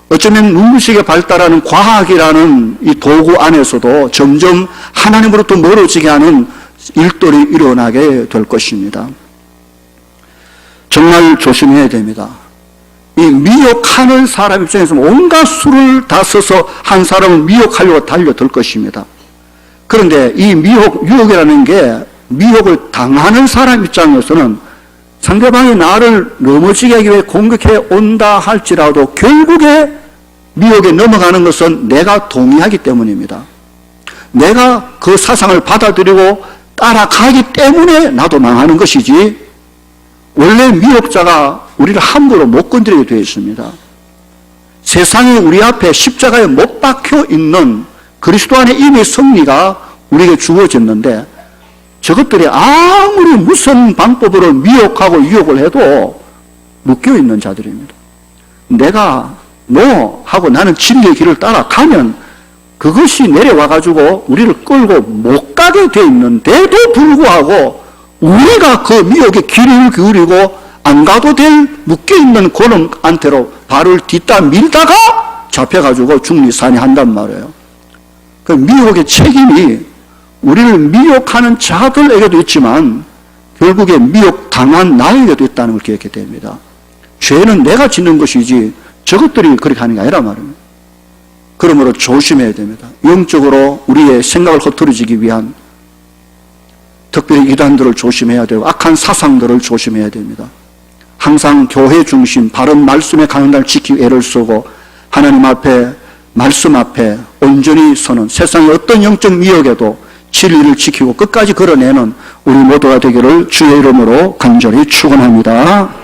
어쩌면 눈부시게 발달하는 과학이라는 이 도구 안에서도 점점 하나님으로부터 멀어지게 하는 일들이 일어나게 될 것입니다. 정말 조심해야 됩니다. 이 미혹하는 사람 입장에서 온갖 수를 다 써서 한 사람을 미혹하려고 달려들 것입니다. 그런데 이 유혹이라는 게 미혹을 당하는 사람 입장에서는 상대방이 나를 넘어지게 하기 위해 공격해 온다 할지라도 결국에 미혹에 넘어가는 것은 내가 동의하기 때문입니다. 내가 그 사상을 받아들이고 따라가기 때문에 나도 망하는 것이지, 원래 미혹자가 우리를 함부로 못 건드리게 되어 있습니다. 세상이 우리 앞에 십자가에 못 박혀 있는 그리스도 안에 이미 승리가 우리에게 주어졌는데 저것들이 아무리 무슨 방법으로 미혹하고 유혹을 해도 묶여 있는 자들입니다. 내가 하고 나는 진리의 길을 따라가면 그것이 내려와가지고 우리를 끌고 못 가게 돼 있는데도 불구하고 우리가 그 미혹에 귀를 기울이고 안 가도 될 묶여있는 고놈한테로 발을 딛다 밀다가 잡혀가지고 중리산이 한단 말이에요. 그 미혹의 책임이 우리를 미혹하는 자들에게도 있지만 결국에 미혹당한 나에게도 있다는 걸 기억해야 됩니다. 죄는 내가 짓는 것이지 저것들이 그렇게 하는 게 아니란 말입니다. 그러므로 조심해야 됩니다. 영적으로 우리의 생각을 흐트러지기 위한 특별히 이단들을 조심해야 되고 악한 사상들을 조심해야 됩니다. 항상 교회 중심 바른 말씀의 강단을 지키기 애를 쓰고 하나님 앞에 말씀 앞에 온전히 서는 세상의 어떤 영적 미혹에도 진리를 지키고 끝까지 걸어내는 우리 모두가 되기를 주의 이름으로 간절히 축원합니다.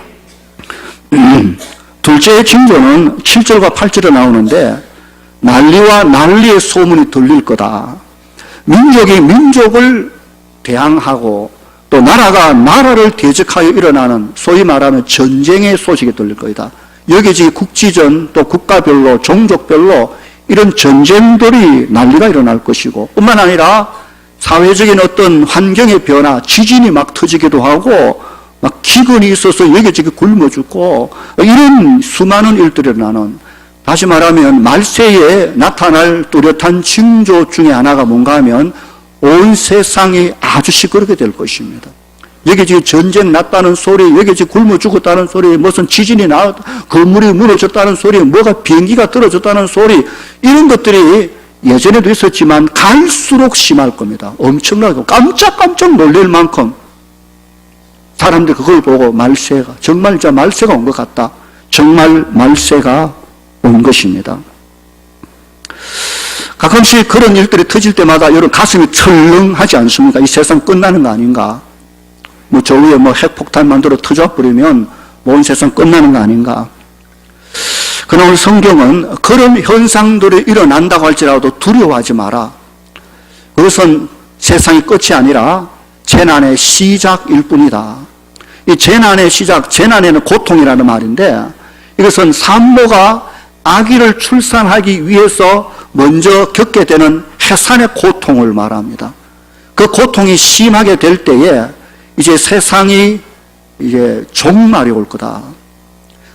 둘째의 징조는 7절과 8절에 나오는데 난리와 난리의 소문이 들릴 거다. 민족이 민족을 대항하고 또 나라가 나라를 대적하여 일어나는 소위 말하면 전쟁의 소식이 들릴 거다. 여기지 국지전 또 국가별로 종족별로 이런 전쟁들이 난리가 일어날 것이고 뿐만 아니라 사회적인 어떤 환경의 변화, 지진이 막 터지기도 하고 막 기근이 있어서 여기저기 굶어 죽고 이런 수많은 일들이 일어나는, 다시 말하면 말세에 나타날 뚜렷한 징조 중에 하나가 뭔가 하면 온 세상이 아주 시끄럽게 될 것입니다. 여기저기 전쟁 났다는 소리, 여기저기 굶어 죽었다는 소리, 무슨 지진이 건물이 무너졌다는 소리, 뭐가 비행기가 떨어졌다는 소리, 이런 것들이 예전에도 있었지만 갈수록 심할 겁니다. 엄청나고 깜짝깜짝 놀랄 만큼 사람들이 그걸 보고 말세가, 정말 진짜 말세가 온 것 같다. 정말 말세가 온 것입니다. 가끔씩 그런 일들이 터질 때마다 여러분 가슴이 철렁하지 않습니까? 이 세상 끝나는 거 아닌가? 뭐 저 위에 뭐 핵폭탄 만들어 터져버리면 온 세상 끝나는 거 아닌가? 그러나 오늘 성경은 그런 현상들이 일어난다고 할지라도 두려워하지 마라. 그것은 세상의 끝이 아니라 재난의 시작일 뿐이다. 이 재난의 시작, 재난에는 고통이라는 말인데 이것은 산모가 아기를 출산하기 위해서 먼저 겪게 되는 해산의 고통을 말합니다. 그 고통이 심하게 될 때에 이제 세상이 이제 종말이 올 거다.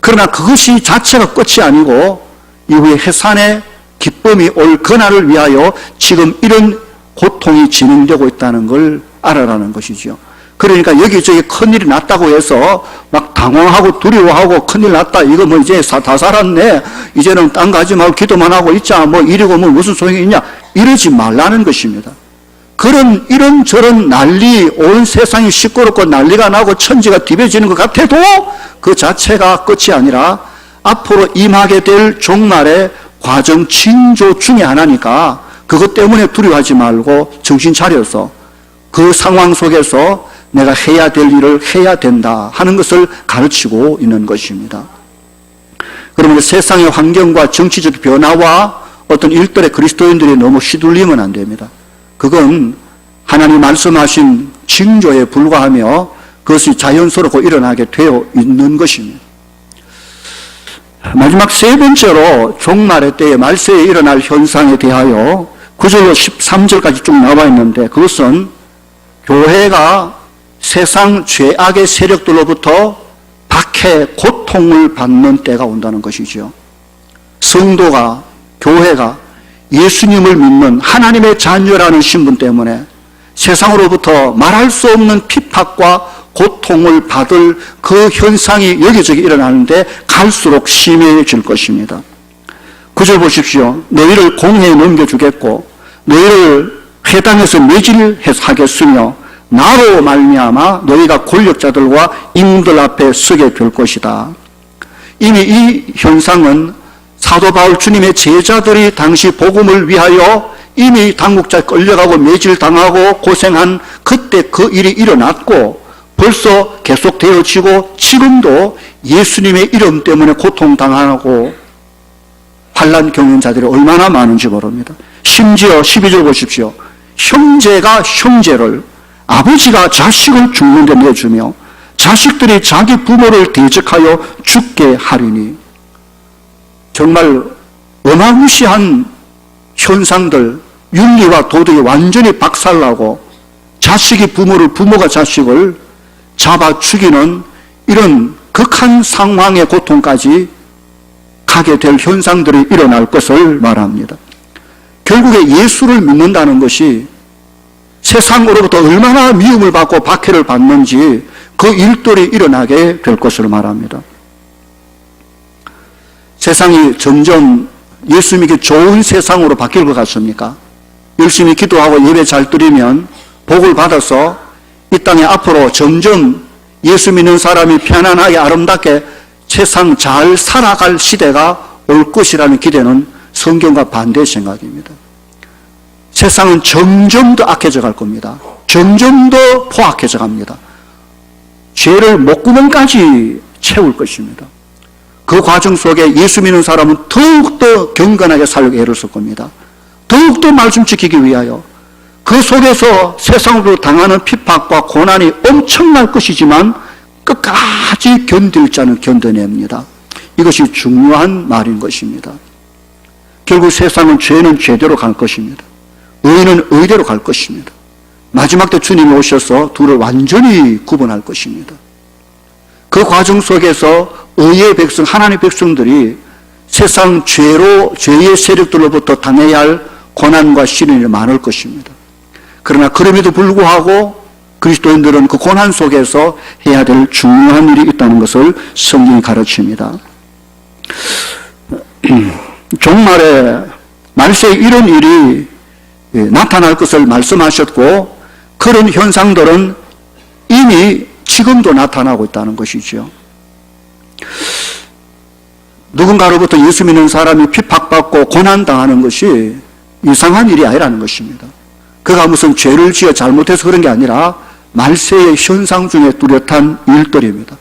그러나 그것이 자체가 끝이 아니고 이후에 해산의 기쁨이 올 그날을 위하여 지금 이런 고통이 진행되고 있다는 걸 알아라는 것이죠. 그러니까 여기저기 큰일이 났다고 해서 막 당황하고 두려워하고 큰일 났다, 이거 뭐 이제 다 살았네, 이제는 딴 거 하지 말고 기도만 하고 있자, 뭐 이러고 뭐 무슨 소용이 있냐, 이러지 말라는 것입니다. 그런 이런저런 난리, 온 세상이 시끄럽고 난리가 나고 천지가 뒤집어지는 것 같아도 그 자체가 끝이 아니라 앞으로 임하게 될 종말의 과정 징조 중에 하나니까 그것 때문에 두려워하지 말고 정신 차려서 그 상황 속에서 내가 해야 될 일을 해야 된다 하는 것을 가르치고 있는 것입니다. 그러면 세상의 환경과 정치적 변화와 어떤 일들에 그리스도인들이 너무 휘둘리면 안 됩니다. 그건 하나님 말씀하신 징조에 불과하며 그것이 자연스럽고 일어나게 되어 있는 것입니다. 마지막 세 번째로 종말의 때에 말세에 일어날 현상에 대하여 9절로 13절까지 쭉 나와 있는데 그것은 교회가 세상 죄악의 세력들로부터 박해, 고통을 받는 때가 온다는 것이죠. 성도가, 교회가 예수님을 믿는 하나님의 자녀라는 신분 때문에 세상으로부터 말할 수 없는 핍박과 고통을 받을 그 현상이 여기저기 일어나는데 갈수록 심해질 것입니다. 9절 보십시오. 너희를 공회에 넘겨주겠고 너희를 회당에서 매질하겠으며 나로 말미암아 너희가 권력자들과 임금들 앞에 서게 될 것이다. 이미 이 현상은 사도 바울 주님의 제자들이 당시 복음을 위하여 이미 당국자에 끌려가고 매질당하고 고생한 그때 그 일이 일어났고 벌써 계속되어지고 지금도 예수님의 이름 때문에 고통당하고 환난 겪는 자들이 얼마나 많은지 모릅니다. 심지어 12절 보십시오. 형제가 형제를, 아버지가 자식을 죽는 데 내주며 자식들이 자기 부모를 대적하여 죽게 하리니. 정말 어마무시한 현상들, 윤리와 도덕이 완전히 박살나고 자식이 부모를, 부모가 자식을 잡아 죽이는 이런 극한 상황의 고통까지 가게 될 현상들이 일어날 것을 말합니다. 결국에 예수를 믿는다는 것이 세상으로부터 얼마나 미움을 받고 박해를 받는지 그 일들이 일어나게 될 것을 말합니다. 세상이 점점 예수 믿기 좋은 세상으로 바뀔 것 같습니까? 열심히 기도하고 예배 잘 드리면 복을 받아서 이 땅에 앞으로 점점 예수 믿는 사람이 편안하게 아름답게 세상 잘 살아갈 시대가 올 것이라는 기대는 성경과 반대의 생각입니다. 세상은 점점 더 악해져 갈 겁니다. 점점 더 포악해져 갑니다. 죄를 목구멍까지 채울 것입니다. 그 과정 속에 예수 믿는 사람은 더욱더 경건하게 살려고 애를 쓸 겁니다. 더욱더 말씀 지키기 위하여 그 속에서 세상으로 당하는 핍박과 고난이 엄청날 것이지만 끝까지 견딜 자는 견뎌냅니다. 이것이 중요한 말인 것입니다. 결국 세상은 죄는 죄대로 갈 것입니다. 의는 의대로 갈 것입니다. 마지막 때 주님이 오셔서 둘을 완전히 구분할 것입니다. 그 과정 속에서 의의 백성, 하나님의 백성들이 세상 죄의 세력들로부터 당해야 할 고난과 시련이 많을 것입니다. 그러나 그럼에도 불구하고 그리스도인들은 그 고난 속에서 해야 될 중요한 일이 있다는 것을 성경이 가르칩니다. 종말에 말세에 이런 일이 나타날 것을 말씀하셨고 그런 현상들은 이미 지금도 나타나고 있다는 것이죠. 누군가로부터 예수 믿는 사람이 핍박받고 고난당하는 것이 이상한 일이 아니라는 것입니다. 그가 무슨 죄를 지어 잘못해서 그런 게 아니라 말세의 현상 중에 뚜렷한 일들입니다.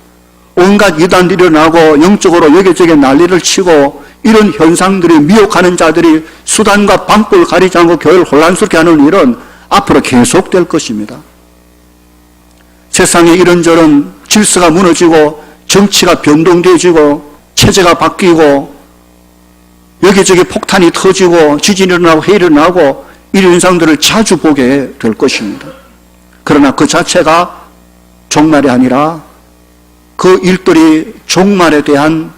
온갖 이단들이 일어나고 영적으로 여기저기 난리를 치고 이런 현상들이 미혹하는 자들이 수단과 방법을 가리지 않고 교회를 혼란스럽게 하는 일은 앞으로 계속될 것입니다. 세상에 이런저런 질서가 무너지고 정치가 변동되어지고 체제가 바뀌고 여기저기 폭탄이 터지고 지진이 일어나고 해일이 일어나고 이런 현상들을 자주 보게 될 것입니다. 그러나 그 자체가 종말이 아니라 그 일들이 종말에 대한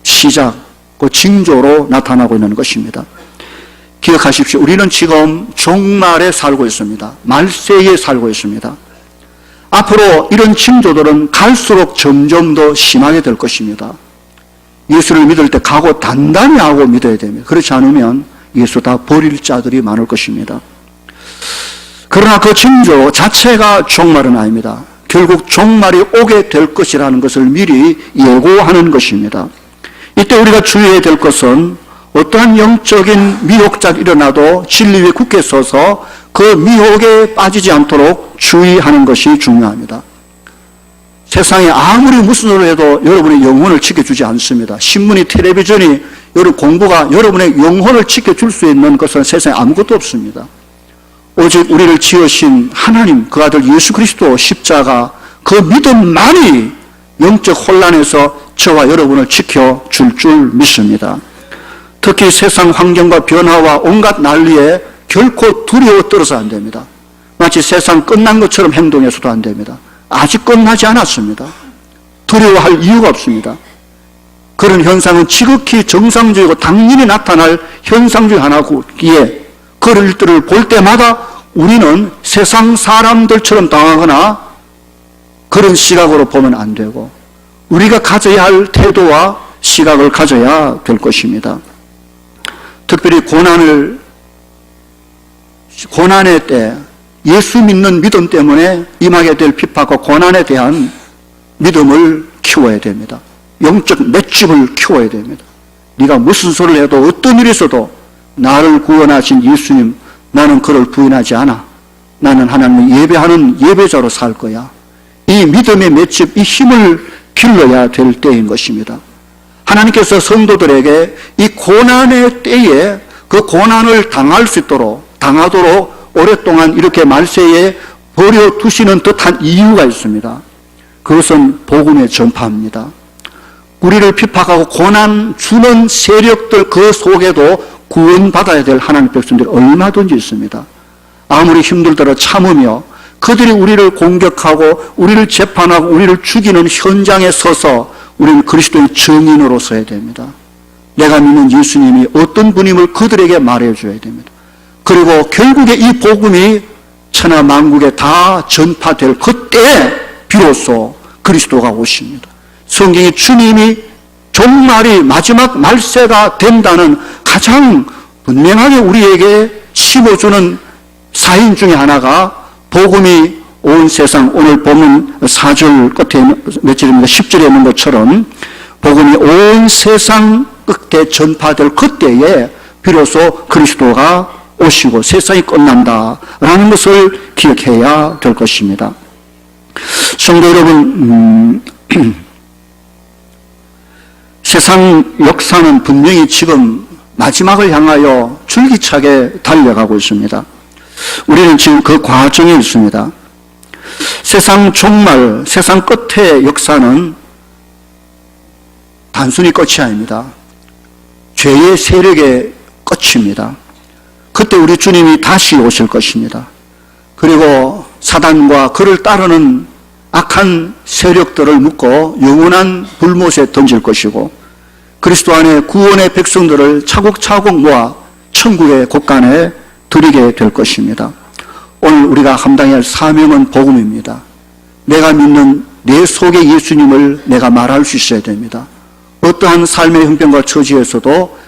시작, 그 징조로 나타나고 있는 것입니다. 기억하십시오. 우리는 지금 종말에 살고 있습니다. 말세에 살고 있습니다. 앞으로 이런 징조들은 갈수록 점점 더 심하게 될 것입니다. 예수를 믿을 때 각오 단단히 하고 믿어야 됩니다. 그렇지 않으면 예수 다 버릴 자들이 많을 것입니다. 그러나 그 징조 자체가 종말은 아닙니다. 결국 종말이 오게 될 것이라는 것을 미리 예고하는 것입니다. 이때 우리가 주의해야 될 것은 어떠한 영적인 미혹자가 일어나도 진리 위에 굳게 서서 그 미혹에 빠지지 않도록 주의하는 것이 중요합니다. 세상에 아무리 무슨 소리를 해도 여러분의 영혼을 지켜주지 않습니다. 신문이, 텔레비전이, 여러분 공부가 여러분의 영혼을 지켜줄 수 있는 것은 세상에 아무것도 없습니다. 오직 우리를 지으신 하나님, 그 아들 예수 그리스도 십자가, 그 믿음만이 영적 혼란에서 저와 여러분을 지켜줄 줄 믿습니다. 특히 세상 환경과 변화와 온갖 난리에 결코 두려워 떨어서 안 됩니다. 마치 세상 끝난 것처럼 행동해서도 안 됩니다. 아직 끝나지 않았습니다. 두려워할 이유가 없습니다. 그런 현상은 지극히 정상적이고 당연히 나타날 현상 중 하나기에 그런 일들을 볼 때마다 우리는 세상 사람들처럼 당하거나 그런 시각으로 보면 안 되고 우리가 가져야 할 태도와 시각을 가져야 될 것입니다. 특별히 고난의 때 예수 믿는 믿음 때문에 임하게 될 핍박과 고난에 대한 믿음을 키워야 됩니다. 영적 맷집을 키워야 됩니다. 네가 무슨 소리를 해도 어떤 일이 있어도 나를 구원하신 예수님, 나는 그를 부인하지 않아. 나는 하나님을 예배하는 예배자로 살 거야. 이 믿음의 맷집, 이 힘을 길러야 될 때인 것입니다. 하나님께서 성도들에게 이 고난의 때에 그 고난을 당하도록 오랫동안 이렇게 말세에 버려두시는 듯한 이유가 있습니다. 그것은 복음의 전파입니다. 우리를 핍박하고 고난 주는 세력들 그 속에도 구원받아야 될 하나님의 백성들이 얼마든지 있습니다. 아무리 힘들더라도 참으며 그들이 우리를 공격하고 우리를 재판하고 우리를 죽이는 현장에 서서 우리는 그리스도의 증인으로 서야 됩니다. 내가 믿는 예수님이 어떤 분임을 그들에게 말해줘야 됩니다. 그리고 결국에 이 복음이 천하 만국에 다 전파될 그때 비로소 그리스도가 오십니다. 성경이 주님이 종말이 마지막 말세가 된다는 가장 분명하게 우리에게 심어주는 사인 중에 하나가 복음이 온 세상, 오늘 본문 4절 끝에 몇 절입니까? 10절에 있는 것처럼 복음이 온 세상 끝에 전파될 그때에 비로소 그리스도가 오시고 세상이 끝난다라는 것을 기억해야 될 것입니다. 성도 여러분, 세상 역사는 분명히 지금 마지막을 향하여 줄기차게 달려가고 있습니다. 우리는 지금 그 과정에 있습니다. 세상 종말, 세상 끝의 역사는 단순히 끝이 아닙니다. 죄의 세력의 끝입니다. 그때 우리 주님이 다시 오실 것입니다. 그리고 사단과 그를 따르는 악한 세력들을 묶어 영원한 불못에 던질 것이고 그리스도 안에 구원의 백성들을 차곡차곡 모아 천국의 곳간에 드리게 될 것입니다. 오늘 우리가 감당해야 할 사명은 복음입니다. 내가 믿는 내 속의 예수님을 내가 말할 수 있어야 됩니다. 어떠한 삶의 형편과 처지에서도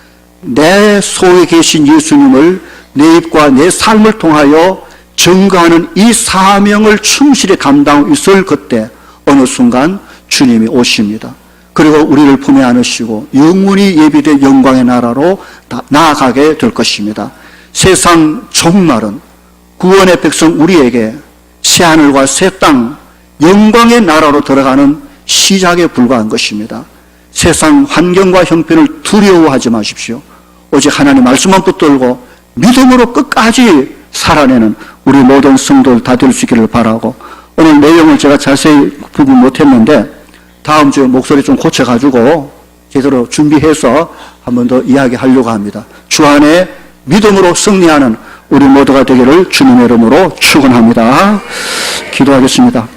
내 속에 계신 예수님을 내 입과 내 삶을 통하여 증거하는 이 사명을 충실히 감당하고 있을 그때 어느 순간 주님이 오십니다. 그리고 우리를 품에 안으시고 영원히 예비된 영광의 나라로 나아가게 될 것입니다. 세상 종말은 구원의 백성 우리에게 새하늘과 새 땅 영광의 나라로 들어가는 시작에 불과한 것입니다. 세상 환경과 형편을 두려워하지 마십시오. 오직 하나님 말씀만 붙들고 믿음으로 끝까지 살아내는 우리 모든 성도들 다 될 수 있기를 바라고, 오늘 내용을 제가 자세히 구분 못했는데 다음 주에 목소리 좀 고쳐가지고 제대로 준비해서 한 번 더 이야기하려고 합니다. 주 안에 믿음으로 승리하는 우리 모두가 되기를 주님의 이름으로 축원합니다. 기도하겠습니다.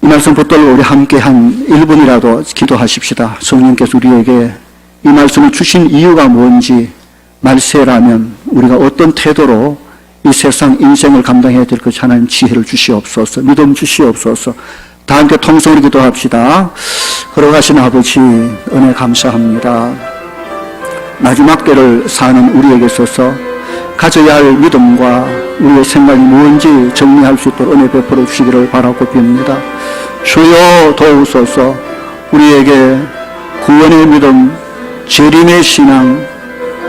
이 말씀 붙들고 우리 함께 한 1분이라도 기도하십시다. 성령께서 우리에게 이 말씀을 주신 이유가 뭔지 말세라면 우리가 어떤 태도로 이 세상 인생을 감당해야 될 것이 하나님 지혜를 주시옵소서, 믿음 주시옵소서. 다 함께 통성으로 기도합시다. 걸어가신 아버지 은혜 감사합니다. 마지막 때를 사는 우리에게 있어서 가져야 할 믿음과 우리의 생각이 무엇인지 정리할 수 있도록 은혜 베풀어 주시기를 바라고 빕니다. 주여 도우소서. 우리에게 구원의 믿음, 재림의 신앙,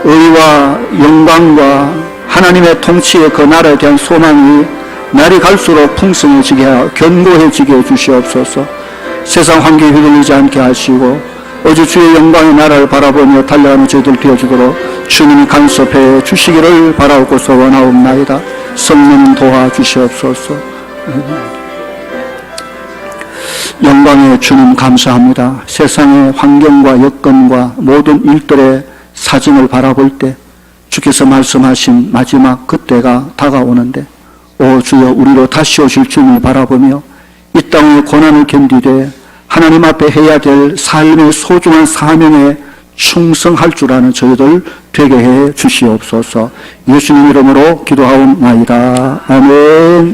의와 영광과 하나님의 통치의 그 나라에 대한 소망이 날이 갈수록 풍성해지게 하여 견고해지게 해주시옵소서. 세상 환경에 휘둘리지 않게 하시고 오직 주의 영광의 나라를 바라보며 달려가는 저희들 되어주도록 주님이 간섭해 주시기를 바라고 소원하옵나이다. 성령 도와주시옵소서. 영광의 주님 감사합니다. 세상의 환경과 여건과 모든 일들의 사정을 바라볼 때 주께서 말씀하신 마지막 그때가 다가오는데, 오 주여, 우리로 다시 오실 주님을 바라보며 이 땅의 고난을 견디되 하나님 앞에 해야 될 삶의 소중한 사명에 충성할 줄 아는 저희들 되게 해 주시옵소서. 예수님 이름으로 기도하옵나이다. 아멘.